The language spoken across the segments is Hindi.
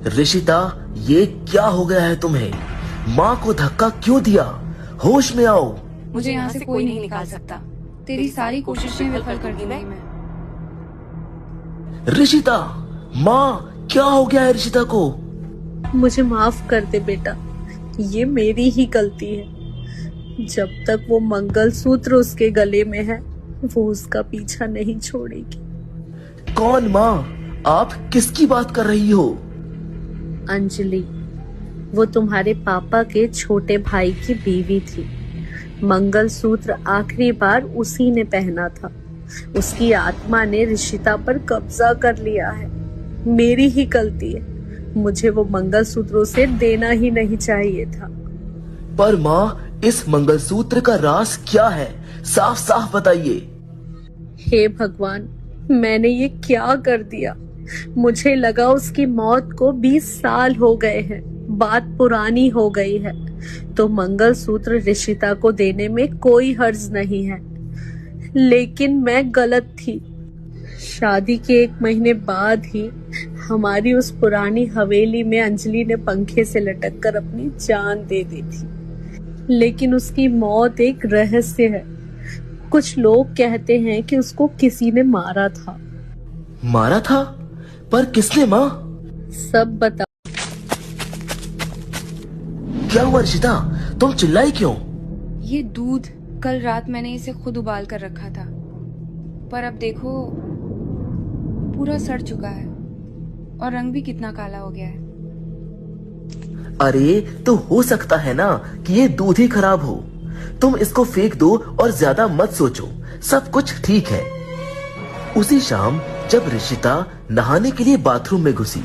ऋषिता, ये क्या हो गया है तुम्हें? माँ को धक्का क्यों दिया? होश में आओ। मुझे यहाँ से कोई नहीं निकाल सकता। तेरी सारी कोशिशें विफल कर दी मैं। ऋषिता, माँ क्या हो गया है ऋषिता को? मुझे माफ कर दे बेटा, ये मेरी ही गलती है। जब तक वो मंगलसूत्र उसके गले में है, वो उसका पीछा नहीं छोड़ेगी। कौन माँ? आप किसकी बात कर रही हो? अंजलि, वो तुम्हारे पापा के छोटे भाई की बीवी थी। मंगलसूत्र आखिरी बार उसी ने पहना था। उसकी आत्मा ने ऋषिता पर कब्जा कर लिया है। मेरी ही गलती है। मुझे वो मंगलसूत्र उसे देना ही नहीं चाहिए था। पर माँ, इस मंगलसूत्र का राज क्या है? साफ साफ बताइए। हे भगवान, मैंने ये क्या कर दिया? मुझे लगा उसकी मौत को 20 साल हो गए हैं, बात पुरानी हो गई है, तो मंगलसूत्र ऋषिता को देने में कोई हर्ज नहीं है। लेकिन मैं गलत थी। शादी के 1 महीने बाद ही हमारी उस पुरानी हवेली में अंजलि ने पंखे से लटक कर अपनी जान दे दी थी। लेकिन उसकी मौत एक रहस्य है। कुछ लोग कहते हैं कि उसको किसी ने मारा था। मारा था? पर किसने माँ? सब बता। क्या हुआ ऋषिता? तुम चिल्लाई क्यों? ये दूध कल रात मैंने इसे खुद उबाल कर रखा था, पर अब देखो पूरा सड़ चुका है और रंग भी कितना काला हो गया है। अरे, तो हो सकता है ना कि ये दूध ही खराब हो। तुम इसको फेंक दो और ज्यादा मत सोचो, सब कुछ ठीक है। उसी शाम जब ऋषिता नहाने के लिए बाथरूम में घुसी,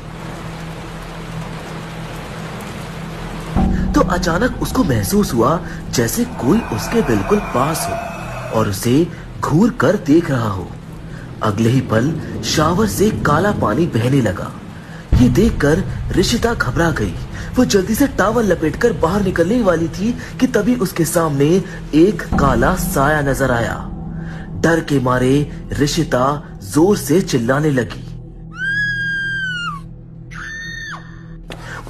तो अचानक उसको महसूस हुआ जैसे कोई उसके बिल्कुल पास हो और उसे घूर कर देख रहा हो। अगले ही पल शावर से काला पानी बहने लगा। ये देखकर ऋषिता घबरा गई। वो जल्दी से टॉवल लपेटकर बाहर निकलने वाली थी कि तभी उसके सामने एक काला साया नजर आया। डर के मारे ऋषिता जोर से चिल्लाने लगी।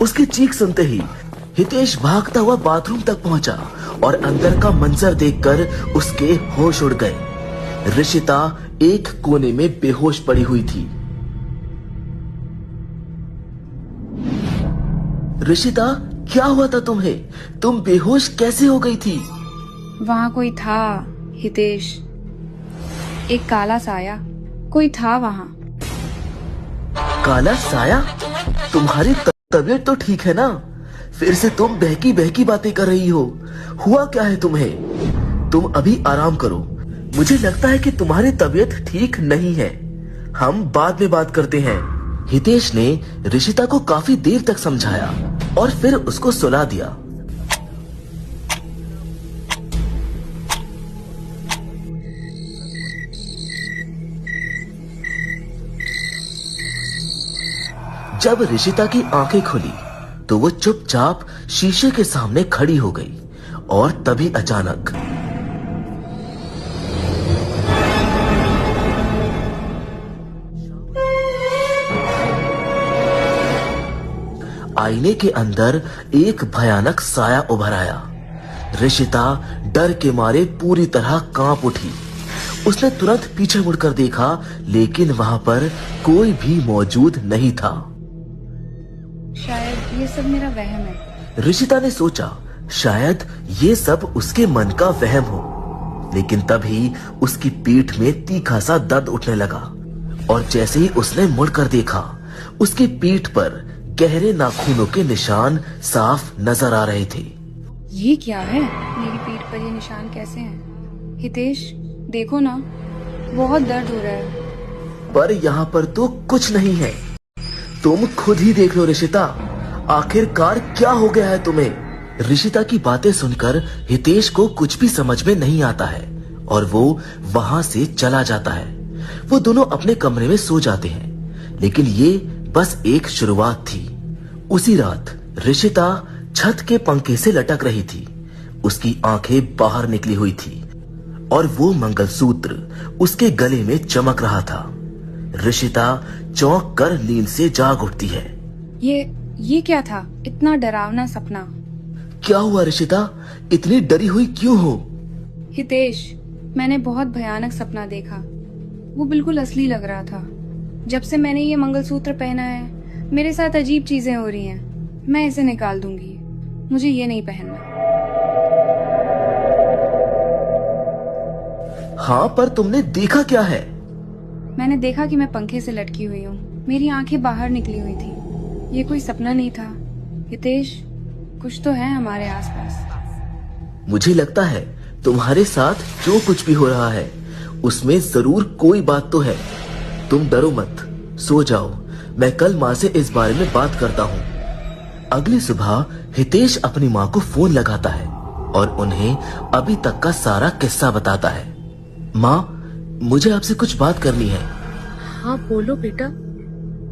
उसकी चीख सुनते ही हितेश भागता हुआ बाथरूम तक पहुंचा और अंदर का मंजर देखकर उसके होश उड़ गए। ऋषिता एक कोने में बेहोश पड़ी हुई थी। ऋषिता, क्या हुआ था तुम्हें? तुम बेहोश कैसे हो गई थी? वहाँ कोई था हितेश, एक काला साया कोई था वहाँ। काला साया? तुम्हारी तबीयत तो ठीक है ना? फिर से तुम बहकी बहकी बातें कर रही हो। हुआ क्या है तुम्हें? तुम अभी आराम करो। मुझे लगता है कि तुम्हारी तबीयत ठीक नहीं है। हम बाद में बात करते हैं। हितेश ने ऋषिता को काफी देर तक समझाया और फिर उसको सुला दिया। जब ऋषिता की आंखें खुली तो वो चुपचाप शीशे के सामने खड़ी हो गई और तभी अचानक आईने के अंदर एक भयानक साया उभर आया। ऋषिता डर के मारे पूरी तरह कांप उठी। उसने तुरंत पीछे मुड़कर देखा, लेकिन वहां पर कोई भी मौजूद नहीं था। शायद ये सब मेरा वहम है। ऋषिता ने सोचा शायद ये सब उसके मन का वहम हो, लेकिन तभी उसकी पीठ में तीखा सा दर्द उठने लगा और जैसे ही उसने मुड़कर देखा, उसकी पीठ पर गहरे नाखूनों के निशान साफ नजर आ रहे थे। ये क्या है? मेरी पीठ पर ये निशान कैसे हैं? हितेश, देखो ना, बहुत दर्द हो रहा है। पर यहाँ पर तो कुछ नहीं है। तुम खुद ही देख लो ऋषिता, आखिरकार क्या हो गया है तुम्हें? ऋषिता की बातें सुनकर हितेश को कुछ भी समझ में नहीं आता है और वो वहां से चला जाता है। वो दोनों अपने कमरे में सो जाते हैं, लेकिन ये बस एक शुरुआत थी। उसी रात ऋषिता छत के पंखे से लटक रही थी। उसकी आंखें बाहर निकली हुई थी और वो मंगलसूत्र उसके गले में चमक रहा था। ऋषिता चौंक कर नींद से जाग उठती है और फिर उसके सामने एक काला साया नजर आता है। ये क्या था? इतना डरावना सपना। क्या हुआ ऋषिता, इतनी डरी हुई क्यों हो? हितेश, मैंने बहुत भयानक सपना देखा। वो बिल्कुल असली लग रहा था। जब से मैंने ये मंगलसूत्र पहना है, मेरे साथ अजीब चीजें हो रही हैं। मैं इसे निकाल दूंगी, मुझे ये नहीं पहनना। हाँ, पर तुमने देखा क्या है? मैंने देखा कि मैं पंखे से लटकी हुई हूँ। मेरी आंखें बाहर निकली हुई थी। ये कोई सपना नहीं था। हितेश, कुछ तो है हमारे आसपास। मुझे लगता है तुम्हारे साथ जो कुछ भी हो रहा है उसमें जरूर कोई बात तो है। तुम डरो मत, सो जाओ। मैं कल माँ से इस बारे में बात करता हूँ। अगली सुबह हितेश अपनी माँ को फोन लगाता है और उन्हें अभी तक का सारा किस्सा बताता है। माँ, मुझे आपसे कुछ बात करनी है। हाँ बोलो बेटा,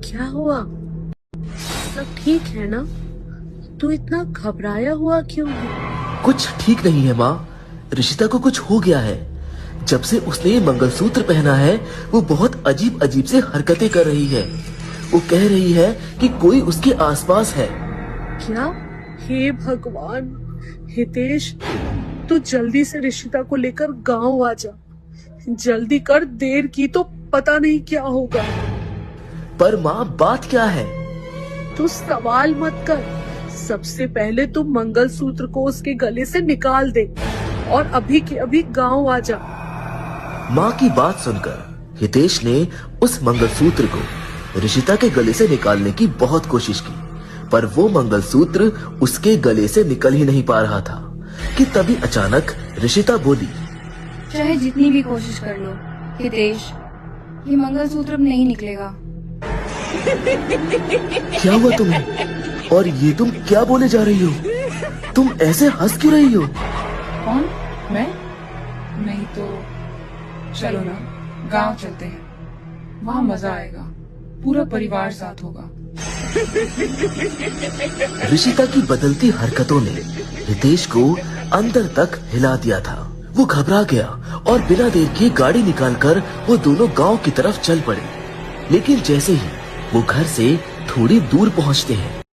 क्या हुआ? सब ठीक है ना? तू इतना घबराया हुआ क्यों है? कुछ ठीक नहीं है माँ, ऋषिता को कुछ हो गया है। जब से उसने ये मंगलसूत्र पहना है वो बहुत अजीब अजीब से हरकतें कर रही है। वो कह रही है कि कोई उसके आसपास है। क्या? हे भगवान! हितेश, तू जल्दी से ऋषिता को लेकर गांव आ जा। जल्दी कर, देर की तो पता नहीं क्या होगा। पर माँ, बात क्या है? तू सवाल मत कर। सबसे पहले तू मंगलसूत्र को उसके गले से निकाल दे और अभी के अभी गांव आ जा। माँ की बात सुनकर हितेश ने उस मंगलसूत्र को ऋषिता के गले से निकालने की बहुत कोशिश की, पर वो मंगलसूत्र उसके गले से निकल ही नहीं पा रहा था कि तभी अचानक ऋषिता बोली, चाहे जितनी भी कोशिश कर लो हितेश, ये मंगलसूत्र अब नहीं निकलेगा। क्या हुआ तुम्हें? और ये तुम क्या बोले जा रही हो? तुम ऐसे हंस क्यों रही हो? कौन? मैं? नहीं तो चलो ना, गांव चलते हैं। वहाँ मजा आएगा, पूरा परिवार साथ होगा। ऋषिता की बदलती हरकतों ने हितेश को अंदर तक हिला दिया था। वो घबरा गया और बिना देर किए गाड़ी निकालकर वो दोनों गांव की तरफ चल पड़े। लेकिन जैसे ही वो घर से थोड़ी दूर पहुंचते हैं